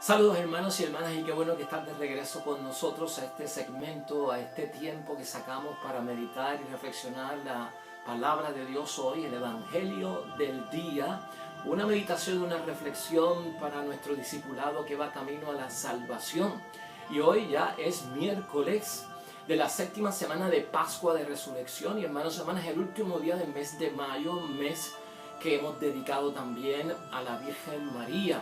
Saludos hermanos y hermanas, y qué bueno que están de regreso con nosotros a este segmento, a este tiempo que sacamos para meditar y reflexionar la palabra de Dios hoy, el Evangelio del día, una meditación, una reflexión para nuestro discipulado que va camino a la salvación. Y hoy ya es miércoles de la séptima semana de Pascua de Resurrección, y hermanos y hermanas, el último día del mes de mayo, mes que hemos dedicado también a la Virgen María.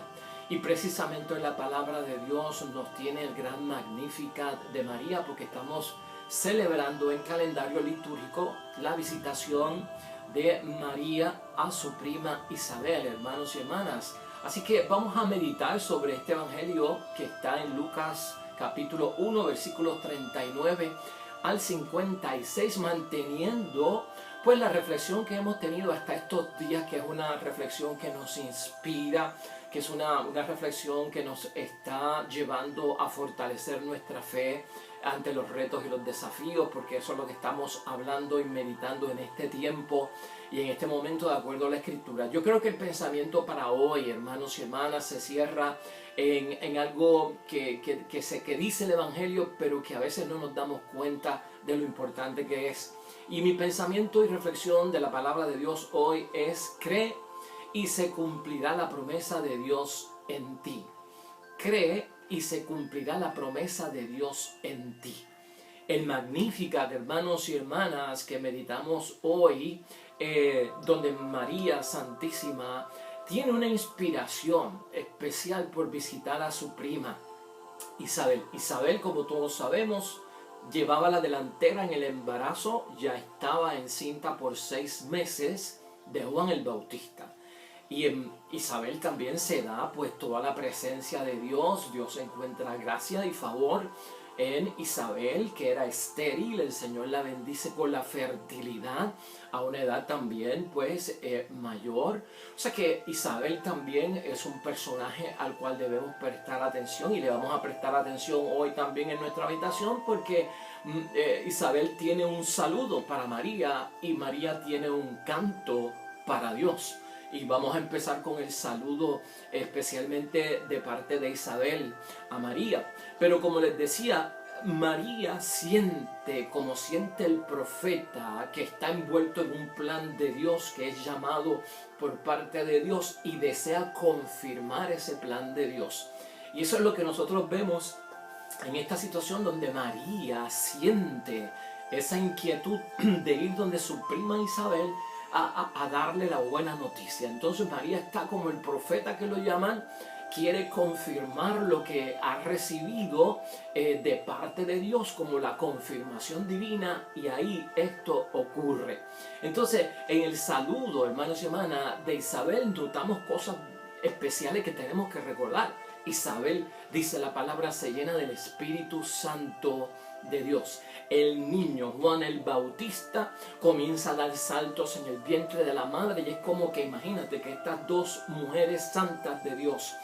Y precisamente en la palabra de Dios nos tiene el gran Magnificat de María, porque estamos celebrando en calendario litúrgico la visitación de María a su prima Isabel, hermanos y hermanas. Así que vamos a meditar sobre este evangelio que está en Lucas capítulo 1, versículos 39 al 56, manteniendo pues la reflexión que hemos tenido hasta estos días, que es una reflexión que nos inspira, que es una reflexión que nos está llevando a fortalecer nuestra fe ante los retos y los desafíos, porque eso es lo que estamos hablando y meditando en este tiempo y en este momento de acuerdo a la Escritura. Yo creo que el pensamiento para hoy, hermanos y hermanas, se cierra en algo que dice el Evangelio, pero que a veces no nos damos cuenta de lo importante que es. Y mi pensamiento y reflexión de la palabra de Dios hoy es: cree y se cumplirá la promesa de Dios en ti. Cree y se cumplirá la promesa de Dios en ti. El Magnificat, hermanos y hermanas, que meditamos hoy, donde María Santísima tiene una inspiración especial por visitar a su prima Isabel. Isabel, como todos sabemos, llevaba la delantera en el embarazo, ya estaba encinta por 6 meses de Juan el Bautista. Y en Isabel también se da pues toda la presencia de Dios. Dios encuentra gracia y favor en Isabel, que era estéril. El Señor la bendice con la fertilidad a una edad también pues mayor. O sea que Isabel también es un personaje al cual debemos prestar atención, y le vamos a prestar atención hoy también en nuestra habitación, porque Isabel tiene un saludo para María y María tiene un canto para Dios. Y vamos a empezar con el saludo especialmente de parte de Isabel a María. Pero como les decía, María siente, como siente el profeta, que está envuelto en un plan de Dios, que es llamado por parte de Dios, y desea confirmar ese plan de Dios. Y eso es lo que nosotros vemos en esta situación, donde María siente esa inquietud de ir donde su prima Isabel a darle la buena noticia. Entonces María está como el profeta que lo llaman, quiere confirmar lo que ha recibido de parte de Dios, como la confirmación divina, y ahí esto ocurre. Entonces, en el saludo, hermanos y hermanas, de Isabel notamos cosas especiales que tenemos que recordar. Isabel, dice la palabra, se llena del Espíritu Santo de Dios. El niño Juan el Bautista comienza a dar saltos en el vientre de la madre, y es como que imagínate que estas dos mujeres santas de Dios,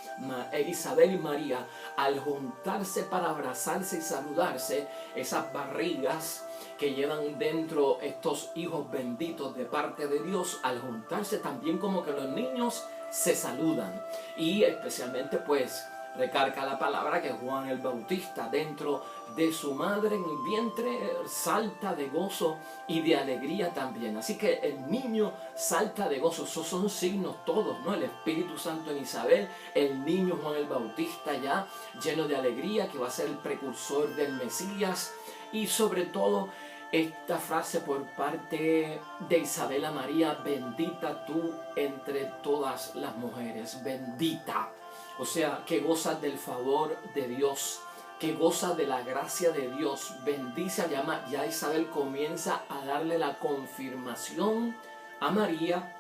Isabel y María, al juntarse para abrazarse y saludarse, esas barrigas que llevan dentro estos hijos benditos de parte de Dios, al juntarse también como que los niños se saludan. Y especialmente pues recarga la palabra que Juan el Bautista, dentro de su madre en el vientre, salta de gozo y de alegría también. Así que el niño salta de gozo. Esos son signos todos, ¿no? El Espíritu Santo en Isabel, el niño Juan el Bautista ya lleno de alegría, que va a ser el precursor del Mesías. Y sobre todo esta frase por parte de Isabel a María: bendita tú entre todas las mujeres, bendita. O sea, que goza del favor de Dios, que goza de la gracia de Dios. Bendice a llama. Ya Isabel comienza a darle la confirmación a María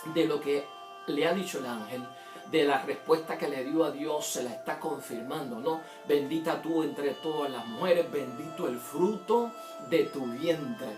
de lo que le ha dicho el ángel, de la respuesta que le dio a Dios, se la está confirmando, ¿no? Bendita tú entre todas las mujeres, bendito el fruto de tu vientre.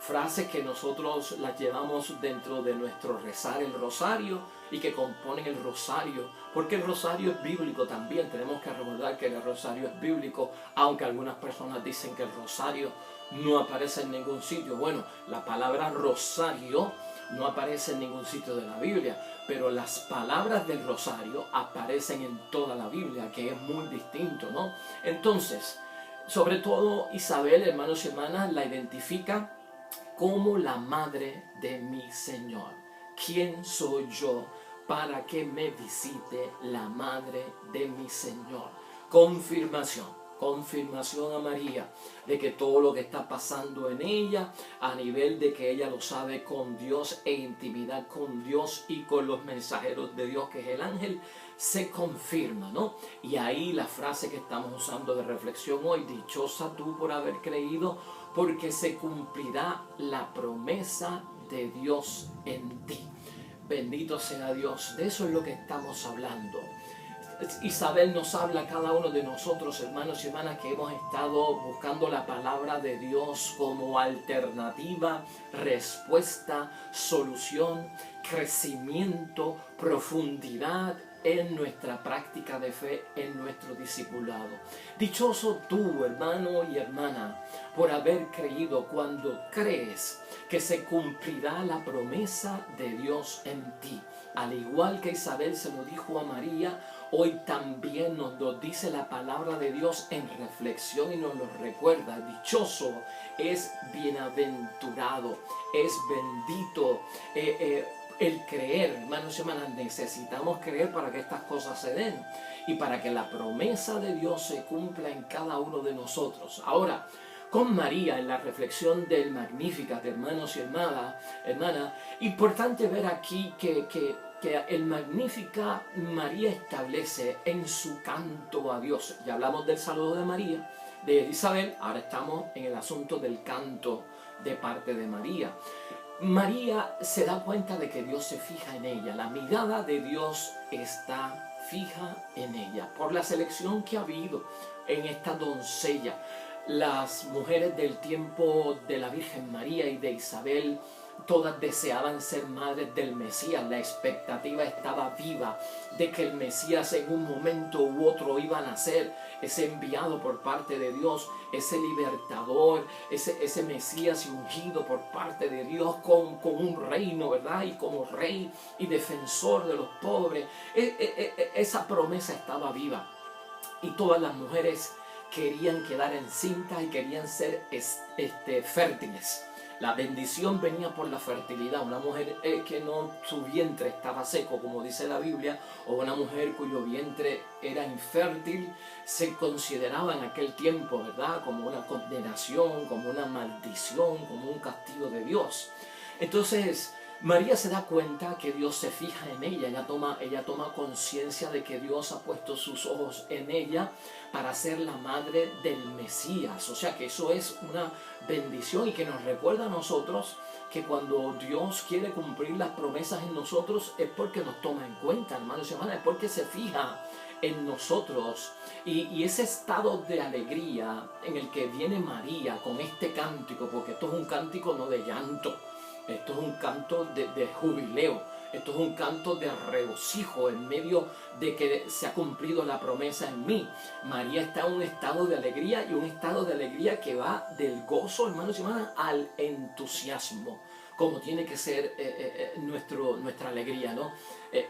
Frases que nosotros las llevamos dentro de nuestro rezar, el rosario, y que componen el rosario, porque el rosario es bíblico también. Tenemos que recordar que el rosario es bíblico, aunque algunas personas dicen que el rosario no aparece en ningún sitio. Bueno, la palabra rosario no aparece en ningún sitio de la Biblia, pero las palabras del rosario aparecen en toda la Biblia, que es muy distinto, ¿no? Entonces, sobre todo Isabel, hermanos y hermanas, la identifica como la madre de mi Señor. ¿Quién soy yo para que me visite la madre de mi Señor? Confirmación a María de que todo lo que está pasando en ella, a nivel de que ella lo sabe con Dios e intimidad con Dios y con los mensajeros de Dios, que es el ángel, se confirma, ¿no? Y ahí la frase que estamos usando de reflexión hoy: dichosa tú por haber creído, porque se cumplirá la promesa de Dios en ti. Bendito sea Dios. De eso es lo que estamos hablando. Isabel nos habla a cada uno de nosotros, hermanos y hermanas, que hemos estado buscando la palabra de Dios como alternativa, respuesta, solución, crecimiento, profundidad en nuestra práctica de fe, en nuestro discipulado. Dichoso tú, hermano y hermana, por haber creído. Cuando crees que se cumplirá la promesa de Dios en ti, al igual que Isabel se lo dijo a María, hoy también nos lo dice la palabra de Dios en reflexión y nos lo recuerda. Dichoso es bienaventurado, es bendito el creer, hermanos y hermanas. Necesitamos creer para que estas cosas se den y para que la promesa de Dios se cumpla en cada uno de nosotros. Ahora, con María, en la reflexión del Magnificat, hermanos y hermanas, importante ver aquí que el Magnificat María establece en su canto a Dios. Ya hablamos del saludo de María, de Isabel, ahora estamos en el asunto del canto de parte de María. María se da cuenta de que Dios se fija en ella, la mirada de Dios está fija en ella, por la selección que ha habido en esta doncella. Las mujeres del tiempo de la Virgen María y de Isabel, todas deseaban ser madres del Mesías. La expectativa estaba viva de que el Mesías en un momento u otro iba a nacer, ese enviado por parte de Dios, ese libertador, ese Mesías ungido por parte de Dios con un reino, ¿verdad? Y como rey y defensor de los pobres. Esa promesa estaba viva y todas las mujeres querían quedar encintas y querían ser fértiles. La bendición venía por la fertilidad. Una mujer que no, su vientre estaba seco, como dice la Biblia, o una mujer cuyo vientre era infértil, se consideraba en aquel tiempo, ¿verdad?, como una condenación, como una maldición, como un castigo de Dios. Entonces, María se da cuenta que Dios se fija en ella. Ella toma conciencia de que Dios ha puesto sus ojos en ella para ser la madre del Mesías. O sea que eso es una bendición y que nos recuerda a nosotros que cuando Dios quiere cumplir las promesas en nosotros es porque nos toma en cuenta, hermanos y hermanas, es porque se fija en nosotros. Y ese estado de alegría en el que viene María con este cántico, porque esto es un cántico no de llanto, esto es un canto de jubileo, esto es un canto de regocijo en medio de que se ha cumplido la promesa en mí. María está en un estado de alegría, y un estado de alegría que va del gozo, hermanos y hermanas, al entusiasmo, como tiene que ser nuestra alegría, ¿no?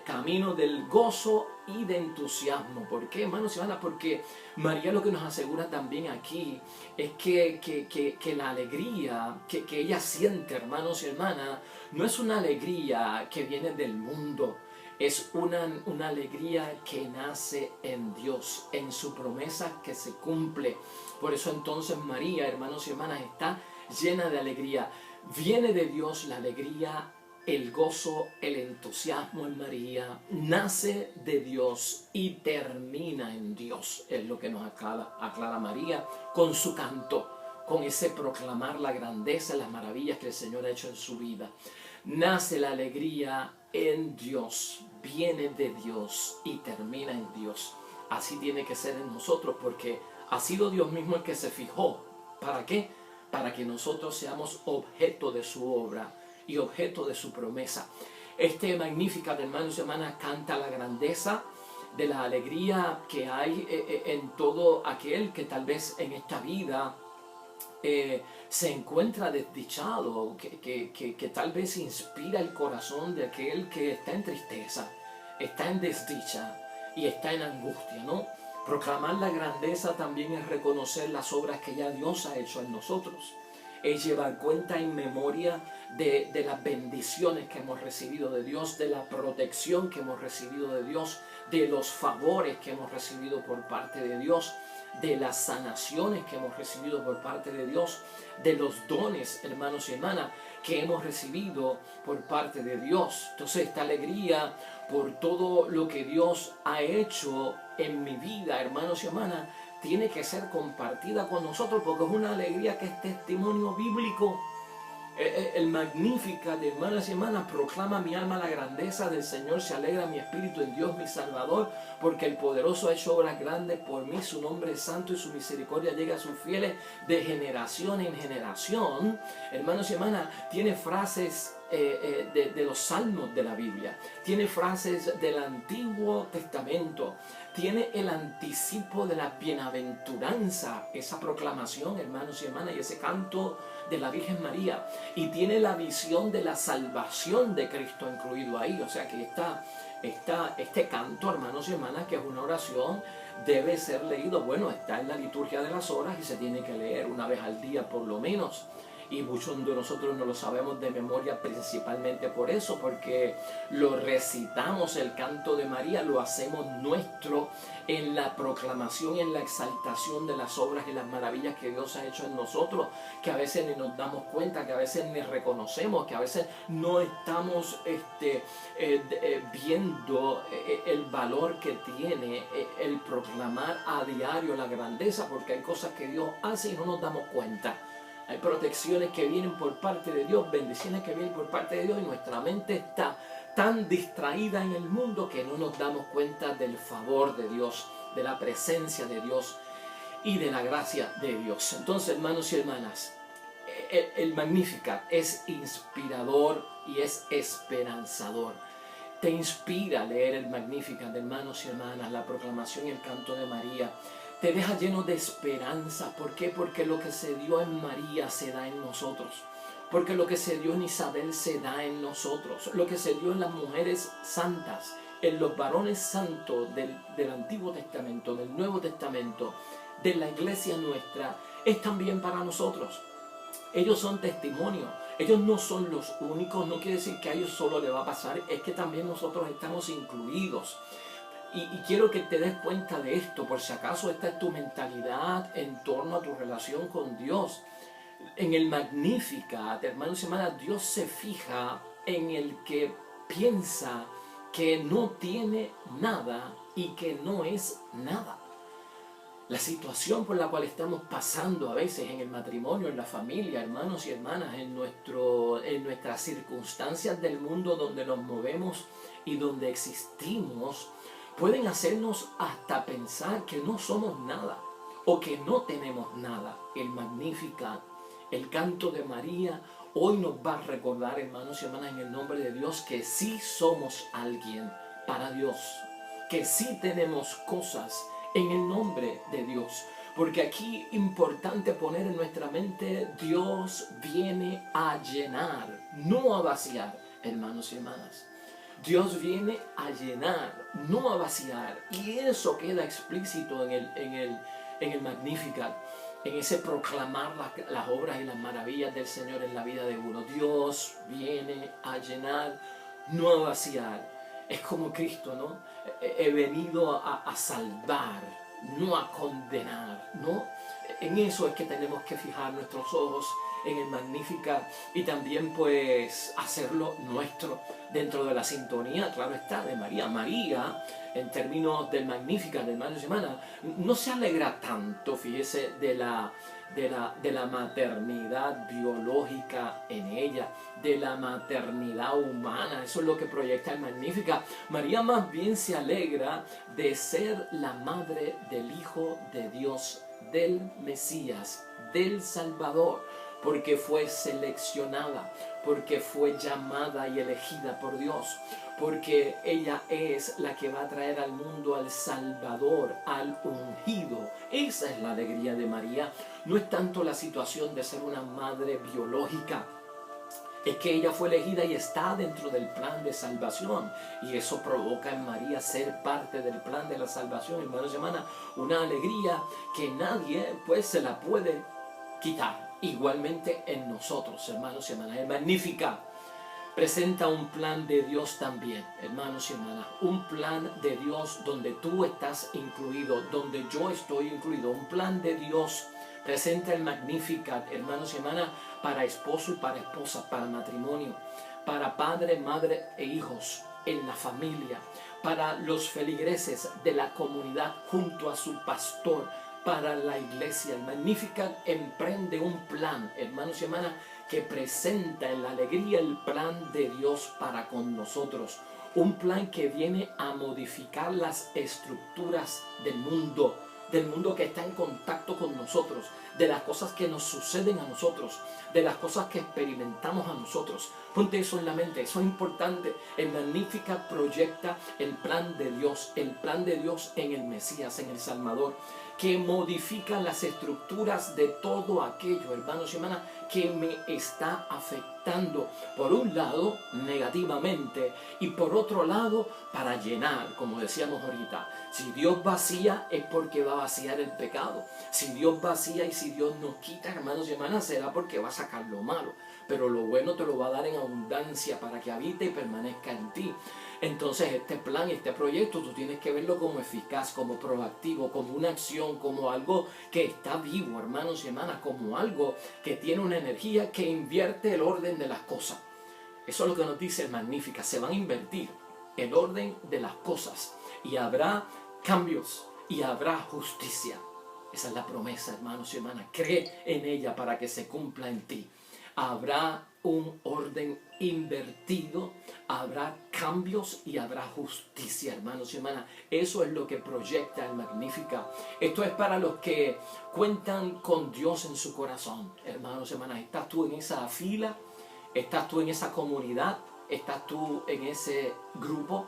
Camino del gozo y de entusiasmo. ¿Por qué, hermanos y hermanas? Porque María lo que nos asegura también aquí es que la alegría que ella siente, hermanos y hermanas, no es una alegría que viene del mundo. Es una alegría que nace en Dios, en su promesa que se cumple. Por eso entonces María, hermanos y hermanas, está llena de alegría. Viene de Dios la alegría, el gozo, el entusiasmo en María. Nace de Dios y termina en Dios. Es lo que nos aclara María con su canto, con ese proclamar la grandeza y las maravillas que el Señor ha hecho en su vida. Nace la alegría en Dios, viene de Dios y termina en Dios. Así tiene que ser en nosotros, porque ha sido Dios mismo el que se fijó. ¿Para qué? Para que nosotros seamos objeto de su obra y objeto de su promesa. Este Magnificat, hermanos y hermanas, canta la grandeza de la alegría que hay en todo aquel que tal vez en esta vida se encuentra desdichado, que tal vez inspira el corazón de aquel que está en tristeza, está en desdicha y está en angustia, ¿no? Proclamar la grandeza también es reconocer las obras que ya Dios ha hecho en nosotros. Es llevar cuenta en memoria de las bendiciones que hemos recibido de Dios, de la protección que hemos recibido de Dios, de los favores que hemos recibido por parte de Dios, de las sanaciones que hemos recibido por parte de Dios, de los dones, hermanos y hermanas, que hemos recibido por parte de Dios. Entonces, esta alegría por todo lo que Dios ha hecho en mi vida, hermanos y hermanas, tiene que ser compartida con nosotros, porque es una alegría que es testimonio bíblico. El Magnificat, de hermanas y hermanas, proclama mi alma la grandeza del Señor, se alegra mi espíritu en Dios mi Salvador, porque el poderoso ha hecho obras grandes por mí, su nombre es santo y su misericordia llega a sus fieles de generación en generación. Hermanos y hermanas, tiene frases de los salmos de la Biblia, tiene frases del Antiguo Testamento, tiene el anticipo de la bienaventuranza, esa proclamación, hermanos y hermanas, y ese canto de la Virgen María, y tiene la visión de la salvación de Cristo incluido ahí. O sea que este canto, hermanos y hermanas, que es una oración, debe ser leído. Bueno, está en la liturgia de las horas y se tiene que leer una vez al día por lo menos. Y muchos de nosotros no lo sabemos de memoria principalmente por eso, porque lo recitamos, el canto de María, lo hacemos nuestro en la proclamación y en la exaltación de las obras y las maravillas que Dios ha hecho en nosotros, que a veces ni nos damos cuenta, que a veces ni reconocemos, que a veces no estamos viendo el valor que tiene el proclamar a diario la grandeza, porque hay cosas que Dios hace y no nos damos cuenta. Hay protecciones que vienen por parte de Dios, bendiciones que vienen por parte de Dios, y nuestra mente está tan distraída en el mundo que no nos damos cuenta del favor de Dios, de la presencia de Dios y de la gracia de Dios. Entonces, hermanos y hermanas, el Magnificat es inspirador y es esperanzador. Te inspira leer el Magnificat, hermanos y hermanas, la proclamación y el canto de María. Te deja lleno de esperanza. ¿Por qué? Porque lo que se dio en María se da en nosotros. Porque lo que se dio en Isabel se da en nosotros. Lo que se dio en las mujeres santas, en los varones santos del Antiguo Testamento, del Nuevo Testamento, de la iglesia nuestra, es también para nosotros. Ellos son testimonios. Ellos no son los únicos. No quiere decir que a ellos solo le va a pasar. Es que también nosotros estamos incluidos. Y quiero que te des cuenta de esto, por si acaso esta es tu mentalidad en torno a tu relación con Dios. En el Magnificat, hermanos y hermanas, Dios se fija en el que piensa que no tiene nada y que no es nada. La situación por la cual estamos pasando a veces en el matrimonio, en la familia, hermanos y hermanas, en nuestras circunstancias del mundo donde nos movemos y donde existimos, pueden hacernos hasta pensar que no somos nada o que no tenemos nada. El Magnificat, el canto de María, hoy nos va a recordar, hermanos y hermanas, en el nombre de Dios, que sí somos alguien para Dios, que sí tenemos cosas en el nombre de Dios. Porque aquí es importante poner en nuestra mente, Dios viene a llenar, no a vaciar, hermanos y hermanas. Dios viene a llenar, no a vaciar. Y eso queda explícito en el Magnificat, en ese proclamar las obras y las maravillas del Señor en la vida de uno. Dios viene a llenar, no a vaciar. Es como Cristo, ¿no? He venido a salvar, no a condenar, ¿no? En eso es que tenemos que fijar nuestros ojos, en el Magnificat, y también pues hacerlo nuestro dentro de la sintonía, claro está, de María. María, en términos del Magnificat, de hermanos y hermanas, no se alegra tanto, fíjese, de la maternidad biológica en ella, de la maternidad humana. Eso es lo que proyecta el Magnificat. María más bien se alegra de ser la madre del Hijo de Dios, del Mesías, del Salvador. porque fue seleccionada, porque fue llamada y elegida por Dios, porque ella es la que va a traer al mundo al Salvador, al ungido. Esa es la alegría de María. No es tanto la situación de ser una madre biológica, es que ella fue elegida y está dentro del plan de salvación, y eso provoca en María ser parte del plan de la salvación, hermanos y hermanas, una alegría que nadie pues se la puede quitar. Igualmente en nosotros, hermanos y hermanas, el Magnífica presenta un plan de Dios también, hermanos y hermanas, un plan de Dios donde tú estás incluido, donde yo estoy incluido, un plan de Dios. Presenta el Magnificat, hermanos y hermanas, para esposo y para esposa, para matrimonio, para padre, madre e hijos, en la familia, para los feligreses de la comunidad junto a su pastor, para la iglesia. El Magnificat emprende un plan, hermanos y hermanas, que presenta en la alegría el plan de Dios para con nosotros. Un plan que viene a modificar las estructuras del mundo que está en contacto con nosotros, de las cosas que nos suceden a nosotros, de las cosas que experimentamos a nosotros. Ponte eso en la mente, eso es importante. El Magnificat proyecta el plan de Dios en el Mesías, en el Salvador, que modifica las estructuras de todo aquello, hermanos y hermanas, que me está afectando, por un lado negativamente y por otro lado para llenar, como decíamos ahorita. Si Dios vacía es porque va a vaciar el pecado. Si Dios vacía y si Dios nos quita, hermanos y hermanas, será porque va a sacar lo malo, pero lo bueno te lo va a dar en abundancia para que habite y permanezca en ti. Entonces este plan, este proyecto, tú tienes que verlo como eficaz, como proactivo, como una acción, como algo que está vivo, hermanos y hermanas, como algo que tiene una energía que invierte el orden de las cosas. Eso es lo que nos dice el Magnífica. Se van a invertir el orden de las cosas y habrá cambios y habrá justicia. Esa es la promesa, hermanos y hermanas. Cree en ella para que se cumpla en ti. Habrá un orden invertido, habrá cambios y habrá justicia, hermanos y hermanas. Eso es lo que proyecta el Magnífica. Esto es para los que cuentan con Dios en su corazón, hermanos y hermanas. ¿Estás tú en esa fila? ¿Estás tú en esa comunidad? ¿Estás tú en ese grupo?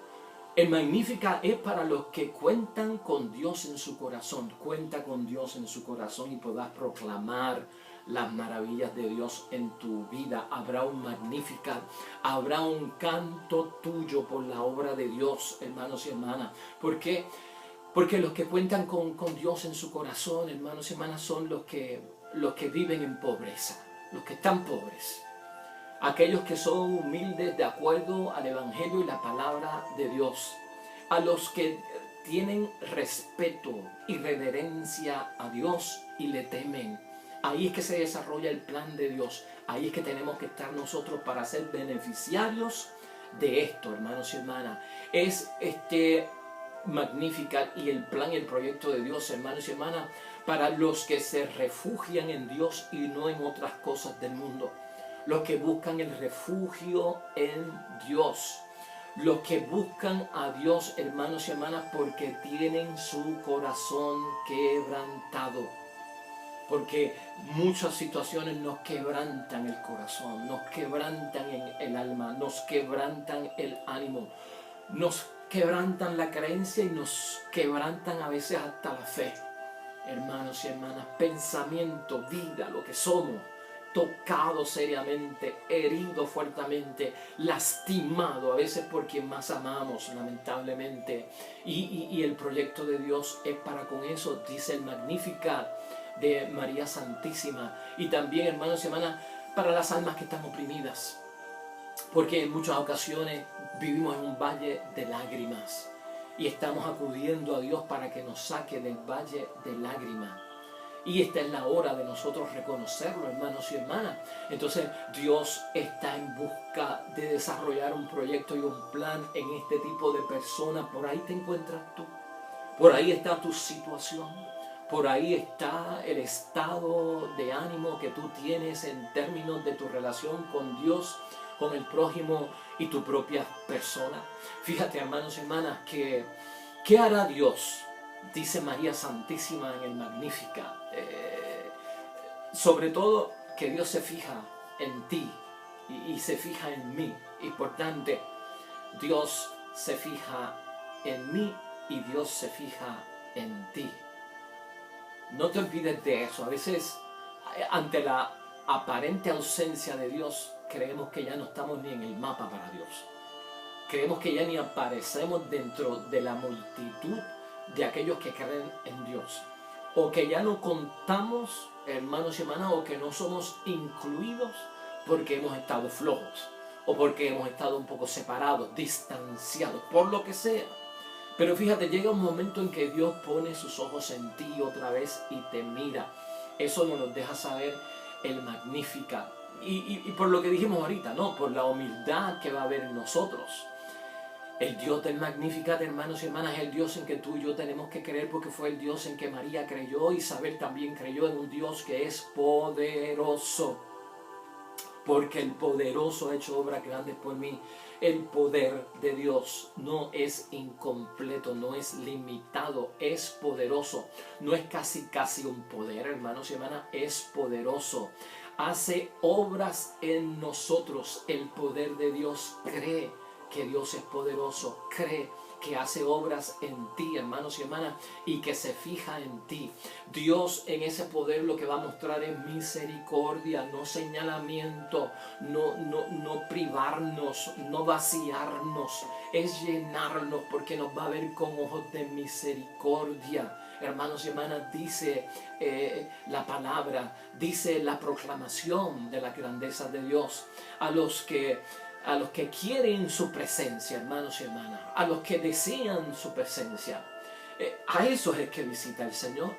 El Magnífica es para los que cuentan con Dios en su corazón. Cuenta con Dios en su corazón y podrás proclamar las maravillas de Dios en tu vida. Habrá un Magníficat, habrá un canto tuyo por la obra de Dios, hermanos y hermanas. ¿Por qué? Porque los que cuentan con Dios en su corazón, hermanos y hermanas, son los que viven en pobreza, los que están pobres. Aquellos que son humildes de acuerdo al Evangelio y la palabra de Dios. A los que tienen respeto y reverencia a Dios y le temen. Ahí es que se desarrolla el plan de Dios. Ahí es que tenemos que estar nosotros para ser beneficiarios de esto, hermanos y hermanas. Es este Magnificat y el plan y el proyecto de Dios, hermanos y hermanas, para los que se refugian en Dios y no en otras cosas del mundo. Los que buscan el refugio en Dios. Los que buscan a Dios, hermanos y hermanas, porque tienen su corazón quebrantado. Porque muchas situaciones nos quebrantan el corazón, nos quebrantan en el alma, nos quebrantan el ánimo, nos quebrantan la creencia y nos quebrantan a veces hasta la fe. Hermanos y hermanas, pensamiento, vida, lo que somos, tocado seriamente, herido fuertemente, lastimado a veces por quien más amamos, lamentablemente. Y el proyecto de Dios es para con eso, dice el Magnificat de María Santísima. Y también, hermanos y hermanas, para las almas que están oprimidas, porque en muchas ocasiones vivimos en un valle de lágrimas y estamos acudiendo a Dios para que nos saque del valle de lágrimas. Y esta es la hora de nosotros reconocerlo, hermanos y hermanas. Entonces Dios está en busca de desarrollar un proyecto y un plan en este tipo de personas. Por ahí te encuentras tú, por ahí está tu situación, por ahí está el estado de ánimo que tú tienes en términos de tu relación con Dios, con el prójimo y tu propia persona. Fíjate, hermanos y hermanas, que ¿qué hará Dios? Dice María Santísima en el Magníficat. Sobre todo, que Dios se fija en ti y se fija en mí. Importante, Dios se fija en mí y Dios se fija en ti. No te olvides de eso. A veces, ante la aparente ausencia de Dios, creemos que ya no estamos ni en el mapa para Dios. Creemos que ya ni aparecemos dentro de la multitud de aquellos que creen en Dios. O que ya no contamos, hermanos y hermanas, o que no somos incluidos porque hemos estado flojos. O porque hemos estado un poco separados, distanciados, por lo que sea. Pero fíjate, llega un momento en que Dios pone sus ojos en ti otra vez y te mira. Eso nos deja saber el Magnificat. Y por lo que dijimos ahorita, ¿no? Por la humildad que va a haber en nosotros. El Dios del Magnificat, hermanos y hermanas, es el Dios en que tú y yo tenemos que creer, porque fue el Dios en que María creyó. Isabel también creyó en un Dios que es poderoso. Porque el poderoso ha hecho obras grandes por mí. El poder de Dios no es incompleto, no es limitado, es poderoso. No es casi un poder, hermanos y hermanas, es poderoso. Hace obras en nosotros. El poder de Dios, cree que Dios es poderoso, cree que hace obras en ti, hermanos y hermanas, y que se fija en ti. Dios en ese poder lo que va a mostrar es misericordia, no señalamiento, no privarnos, no vaciarnos, es llenarnos, porque nos va a ver con ojos de misericordia. Hermanos y hermanas, dice la palabra, dice la proclamación de la grandeza de Dios a los que quieren su presencia, hermanos y hermanas, a los que desean su presencia. A esos es que visita el Señor.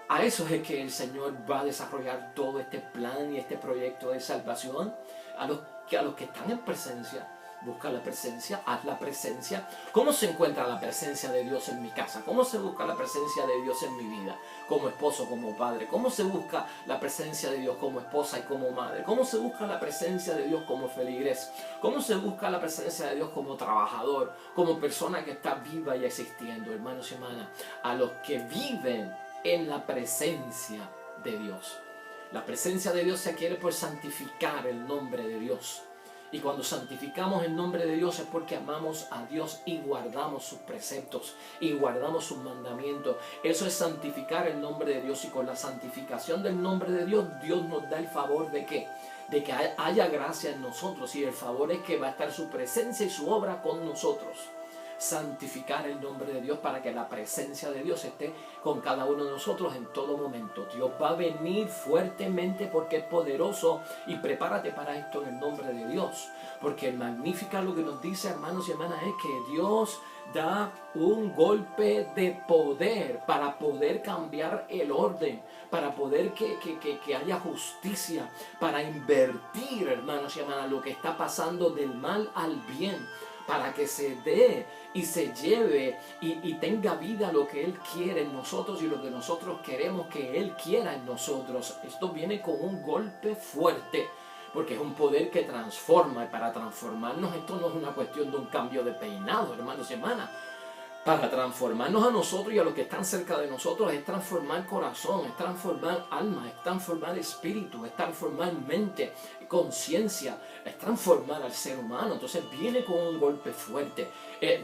A esos es que el Señor va a desarrollar todo este plan y este proyecto de salvación. A los que están en presencia. Busca la presencia, haz la presencia. ¿Cómo se encuentra la presencia de Dios en mi casa? ¿Cómo se busca la presencia de Dios en mi vida? Como esposo, como padre. ¿Cómo se busca la presencia de Dios como esposa y como madre? ¿Cómo se busca la presencia de Dios como feligres? ¿Cómo se busca la presencia de Dios como trabajador? Como persona que está viva y existiendo, hermanos y hermanas. A los que viven en la presencia de Dios. La presencia de Dios se adquiere por santificar el nombre de Dios. Y cuando santificamos el nombre de Dios es porque amamos a Dios y guardamos sus preceptos y guardamos sus mandamientos. Eso es santificar el nombre de Dios, y con la santificación del nombre de Dios, Dios nos da el favor de ¿qué? De que haya gracia en nosotros, y el favor es que va a estar su presencia y su obra con nosotros. Santificar el nombre de Dios para que la presencia de Dios esté con cada uno de nosotros en todo momento. Dios va a venir fuertemente porque es poderoso, y prepárate para esto en el nombre de Dios, porque el Magnificat lo que nos dice, hermanos y hermanas, es que Dios da un golpe de poder para poder cambiar el orden, para poder que haya justicia, para invertir, hermanos y hermanas, lo que está pasando del mal al bien, para que se dé y se lleve y tenga vida lo que Él quiere en nosotros y lo que nosotros queremos que Él quiera en nosotros. Esto viene con un golpe fuerte, porque es un poder que transforma, y para transformarnos esto no es una cuestión de un cambio de peinado, hermanos y hermanas. Para transformarnos a nosotros y a los que están cerca de nosotros es transformar corazón, es transformar alma, es transformar espíritu, es transformar mente, conciencia, es transformar al ser humano. Entonces viene con un golpe fuerte.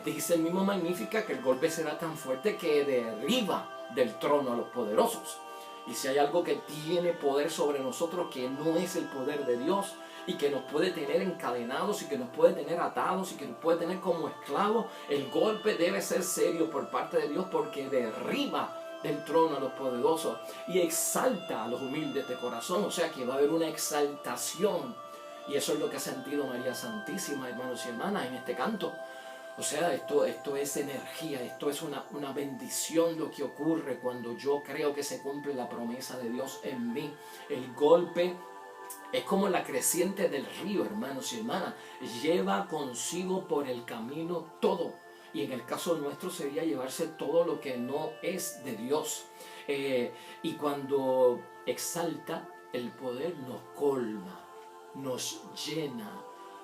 Dice el mismo Magnificat que el golpe será tan fuerte que derriba del trono a los poderosos. Y si hay algo que tiene poder sobre nosotros que no es el poder de Dios, y que nos puede tener encadenados, y que nos puede tener atados, y que nos puede tener como esclavos, el golpe debe ser serio por parte de Dios, porque derriba del trono a los poderosos y exalta a los humildes de corazón. O sea que va a haber una exaltación, y eso es lo que ha sentido María Santísima, hermanos y hermanas, en este canto. O sea, esto es energía, esto es una bendición lo que ocurre cuando yo creo que se cumple la promesa de Dios en mí. El golpe es como la creciente del río, hermanos y hermanas. Lleva consigo por el camino todo. Y en el caso nuestro sería llevarse todo lo que no es de Dios. Y cuando exalta, el poder nos colma, nos llena,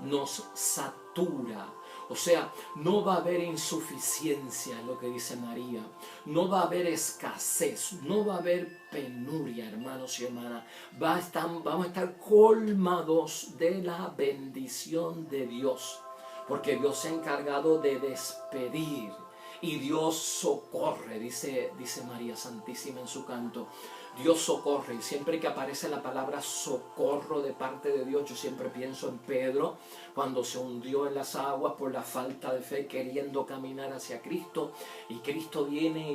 nos satura. O sea, no va a haber insuficiencia, es lo que dice María. No va a haber escasez, no va a haber penuria, hermanos y hermanas. Vamos a estar colmados de la bendición de Dios. Porque Dios se ha encargado de despedir. Y Dios socorre, dice María Santísima en su canto. Dios socorre, y siempre que aparece la palabra socorro de parte de Dios, yo siempre pienso en Pedro, cuando se hundió en las aguas por la falta de fe, queriendo caminar hacia Cristo, y Cristo viene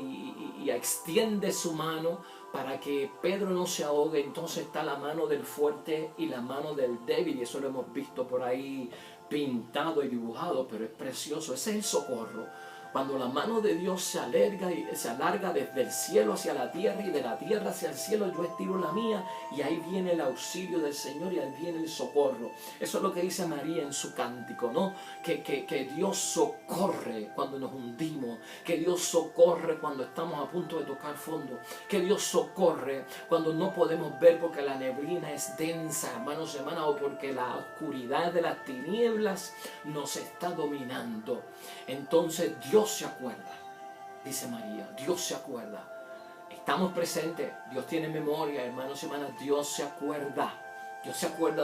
y extiende su mano para que Pedro no se ahogue. Entonces está la mano del fuerte y la mano del débil, y eso lo hemos visto por ahí pintado y dibujado, pero es precioso. Ese es el socorro. Cuando la mano de Dios se alarga desde el cielo hacia la tierra y de la tierra hacia el cielo, yo estiro la mía y ahí viene el auxilio del Señor y ahí viene el socorro. Eso es lo que dice María en su cántico, ¿no? Que Dios socorre cuando nos hundimos, que Dios socorre cuando estamos a punto de tocar fondo, que Dios socorre cuando no podemos ver porque la neblina es densa, hermanos y hermanas, o porque la oscuridad de las tinieblas nos está dominando. Entonces Dios se acuerda, dice María, Dios se acuerda. Estamos presentes, Dios tiene memoria, hermanos y hermanas, Dios se acuerda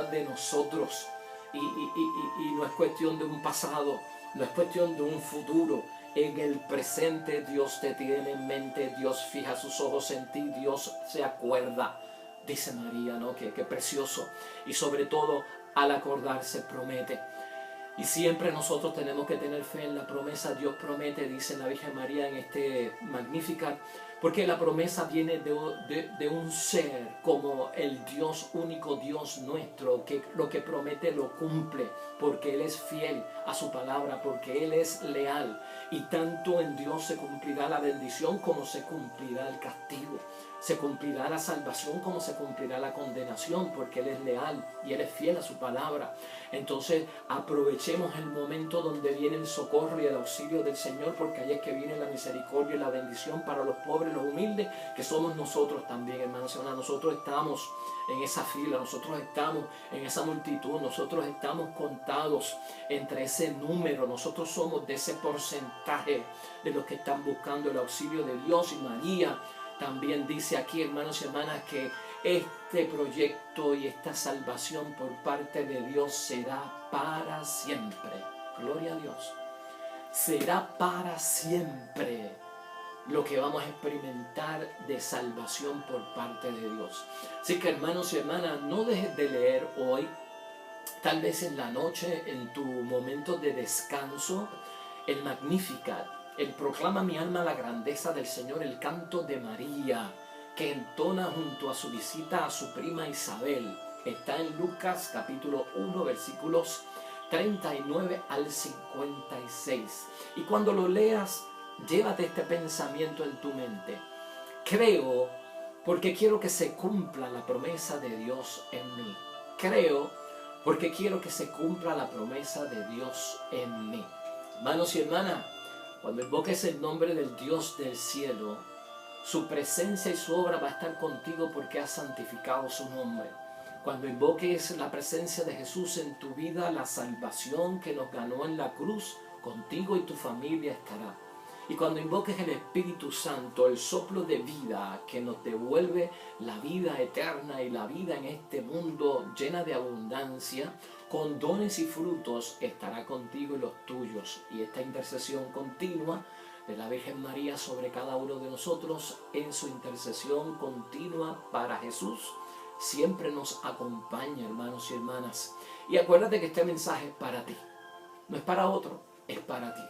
de nosotros. Y no es cuestión de un pasado, no es cuestión de un futuro. En el presente Dios te tiene en mente, Dios fija sus ojos en ti, Dios se acuerda, dice María, ¿no? Qué precioso. Y sobre todo, al acordarse, promete. Y siempre nosotros tenemos que tener fe en la promesa. Dios promete, dice la Virgen María en este Magnificat, porque la promesa viene de un ser como el Dios único, Dios nuestro, que lo que promete lo cumple, porque Él es fiel a su palabra, porque Él es leal. Y tanto en Dios se cumplirá la bendición como se cumplirá el castigo. Se cumplirá la salvación como se cumplirá la condenación, porque Él es leal y Él es fiel a su palabra. Entonces aprovechemos el momento donde viene el socorro y el auxilio del Señor, porque ahí es que viene la misericordia y la bendición para los pobres, los humildes, que somos nosotros también, hermanos y hermanas. Nosotros estamos en esa fila, nosotros estamos en esa multitud, nosotros estamos contados entre ese número, nosotros somos de ese porcentaje de los que están buscando el auxilio de Dios. Y María también dice aquí, hermanos y hermanas, que este proyecto y esta salvación por parte de Dios será para siempre. Gloria a Dios. Será para siempre lo que vamos a experimentar de salvación por parte de Dios. Así que, hermanos y hermanas, no dejes de leer hoy, tal vez en la noche, en tu momento de descanso, el Magnificat. El proclama mi alma la grandeza del Señor, el canto de María, que entona junto a su visita a su prima Isabel. Está en Lucas capítulo 1, versículos 39 al 56. Y cuando lo leas, llévate este pensamiento en tu mente. Creo porque quiero que se cumpla la promesa de Dios en mí. Creo porque quiero que se cumpla la promesa de Dios en mí. Hermanos y hermanas, cuando invoques el nombre del Dios del cielo, su presencia y su obra va a estar contigo porque has santificado su nombre. Cuando invoques la presencia de Jesús en tu vida, la salvación que nos ganó en la cruz, contigo y tu familia estará. Y cuando invoques el Espíritu Santo, el soplo de vida que nos devuelve la vida eterna y la vida en este mundo llena de abundancia, con dones y frutos, estará contigo y los tuyos. Y esta intercesión continua de la Virgen María sobre cada uno de nosotros, en su intercesión continua para Jesús, siempre nos acompaña, hermanos y hermanas. Y acuérdate que este mensaje es para ti, no es para otro, es para ti.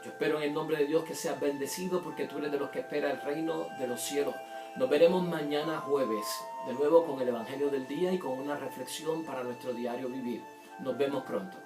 Yo espero en el nombre de Dios que seas bendecido, porque tú eres de los que espera el reino de los cielos. Nos veremos mañana jueves, de nuevo con el Evangelio del día y con una reflexión para nuestro diario vivir. Nos vemos pronto.